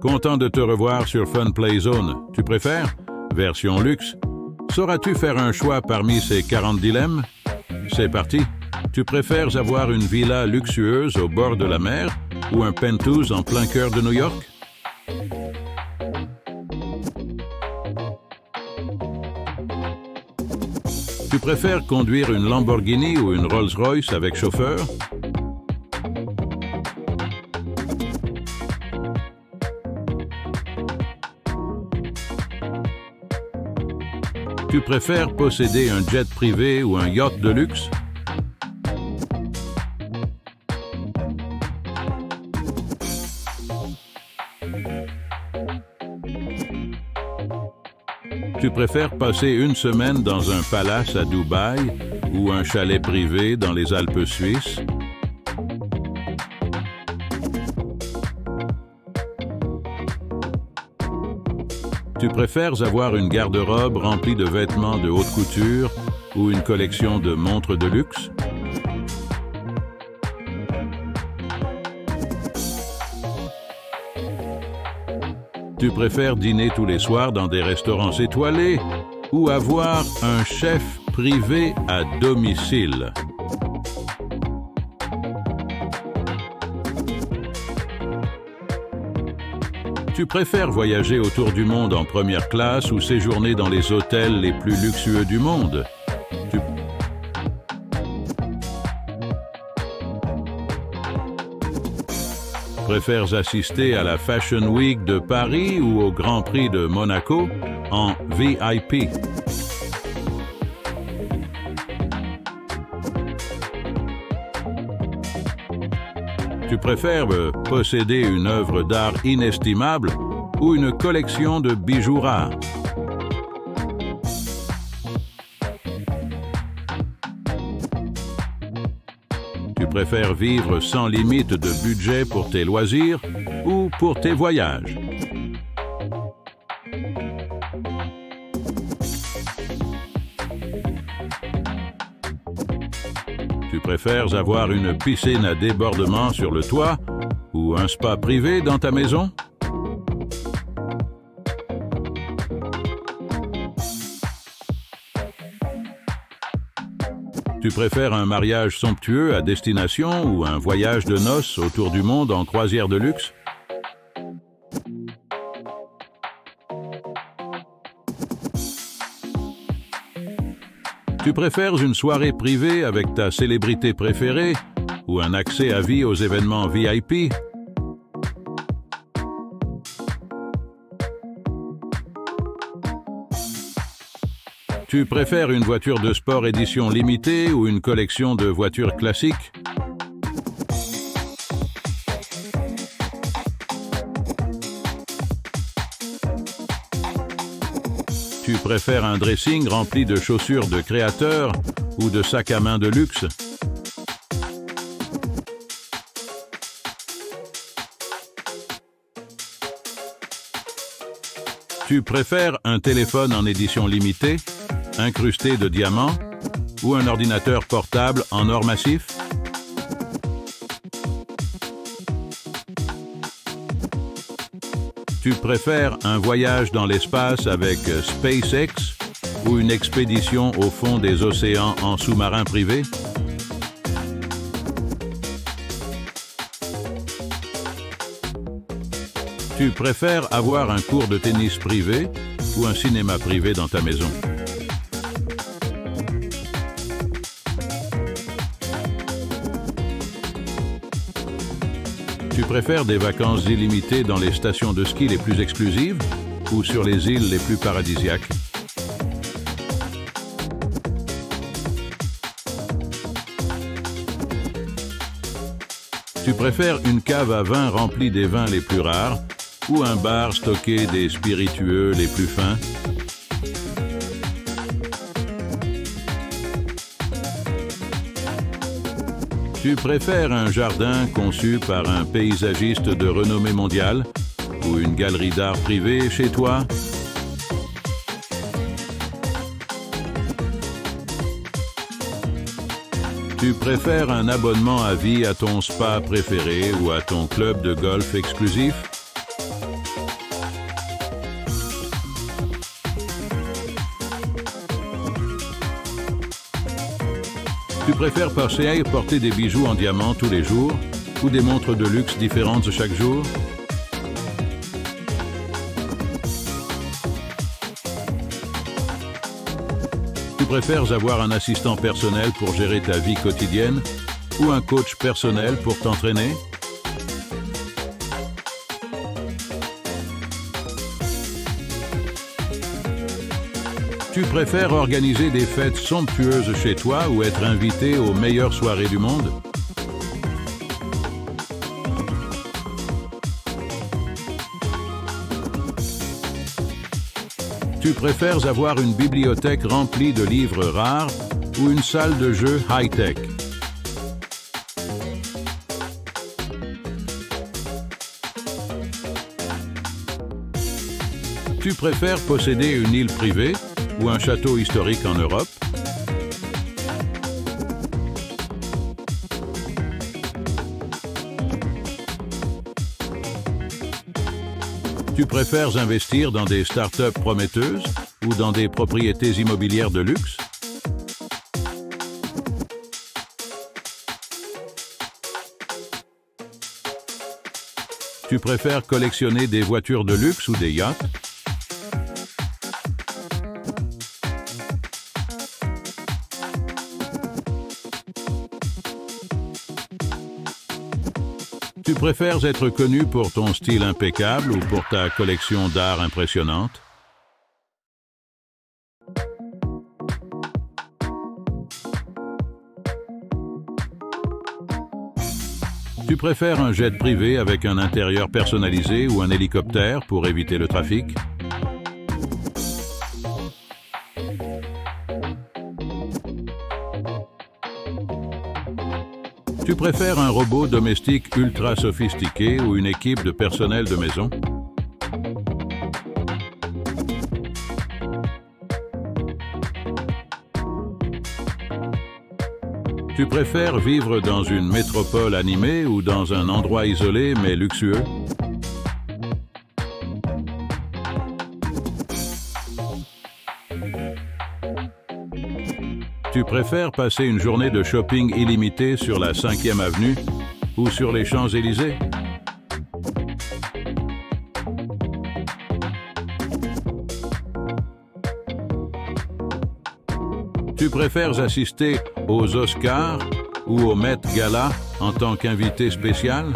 Content de te revoir sur Fun Play Zone. Tu préfères? Version luxe. Sauras-tu faire un choix parmi ces 40 dilemmes? C'est parti. Tu préfères avoir une villa luxueuse au bord de la mer ou un penthouse en plein cœur de New York? Tu préfères conduire une Lamborghini ou une Rolls-Royce avec chauffeur? Tu préfères posséder un jet privé ou un yacht de luxe? Tu préfères passer une semaine dans un palace à Dubaï ou un chalet privé dans les Alpes suisses? Tu préfères avoir une garde-robe remplie de vêtements de haute couture ou une collection de montres de luxe? Tu préfères dîner tous les soirs dans des restaurants étoilés ou avoir un chef privé à domicile? Tu préfères voyager autour du monde en première classe ou séjourner dans les hôtels les plus luxueux du monde? Tu préfères assister à la Fashion Week de Paris ou au Grand Prix de Monaco en VIP? Tu préfères posséder une œuvre d'art inestimable ou une collection de bijoux rares? Tu préfères vivre sans limite de budget pour tes loisirs ou pour tes voyages? Tu préfères avoir une piscine à débordement sur le toit ou un spa privé dans ta maison? Tu préfères un mariage somptueux à destination ou un voyage de noces autour du monde en croisière de luxe? Tu préfères une soirée privée avec ta célébrité préférée ou un accès à vie aux événements VIP? Tu préfères une voiture de sport édition limitée ou une collection de voitures classiques? Tu préfères un dressing rempli de chaussures de créateurs ou de sacs à main de luxe? Tu préfères un téléphone en édition limitée, incrusté de diamants, ou un ordinateur portable en or massif? Tu préfères un voyage dans l'espace avec SpaceX ou une expédition au fond des océans en sous-marin privé? Tu préfères avoir un cours de tennis privé ou un cinéma privé dans ta maison? Tu préfères des vacances illimitées dans les stations de ski les plus exclusives ou sur les îles les plus paradisiaques? Tu préfères une cave à vin remplie des vins les plus rares ou un bar stocké des spiritueux les plus fins? Tu préfères un jardin conçu par un paysagiste de renommée mondiale ou une galerie d'art privée chez toi? Tu préfères un abonnement à vie à ton spa préféré ou à ton club de golf exclusif? Tu préfères porter des bijoux en diamant tous les jours ou des montres de luxe différentes chaque jour? Tu préfères avoir un assistant personnel pour gérer ta vie quotidienne ou un coach personnel pour t'entraîner? Tu préfères organiser des fêtes somptueuses chez toi ou être invité aux meilleures soirées du monde? Tu préfères avoir une bibliothèque remplie de livres rares ou une salle de jeux high-tech? Tu préfères posséder une île privée ou un château historique en Europe? Tu préfères investir dans des startups prometteuses ou dans des propriétés immobilières de luxe? Tu préfères collectionner des voitures de luxe ou des yachts? Tu préfères être connu pour ton style impeccable ou pour ta collection d'art impressionnante? Tu préfères un jet privé avec un intérieur personnalisé ou un hélicoptère pour éviter le trafic? Tu préfères un robot domestique ultra sophistiqué ou une équipe de personnel de maison? Tu préfères vivre dans une métropole animée ou dans un endroit isolé mais luxueux? Tu préfères passer une journée de shopping illimitée sur la 5e avenue ou sur les Champs-Élysées? Tu préfères assister aux Oscars ou au Met Gala en tant qu'invité spécial?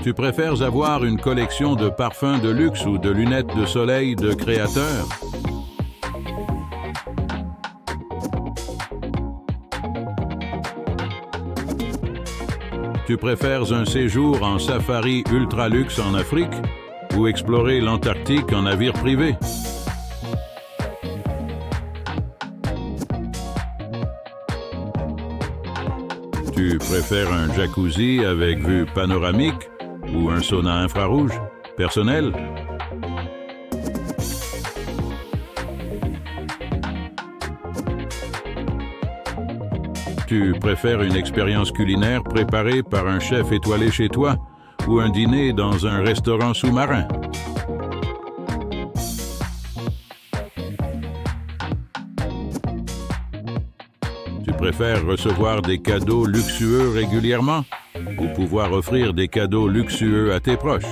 Tu préfères avoir une collection de parfums de luxe ou de lunettes de soleil de créateurs? Tu préfères un séjour en safari ultra luxe en Afrique ou explorer l'Antarctique en navire privé? Tu préfères un jacuzzi avec vue panoramique ou un sauna infrarouge personnel? Tu préfères une expérience culinaire préparée par un chef étoilé chez toi ou un dîner dans un restaurant sous-marin? Tu préfères recevoir des cadeaux luxueux régulièrement ou pouvoir offrir des cadeaux luxueux à tes proches?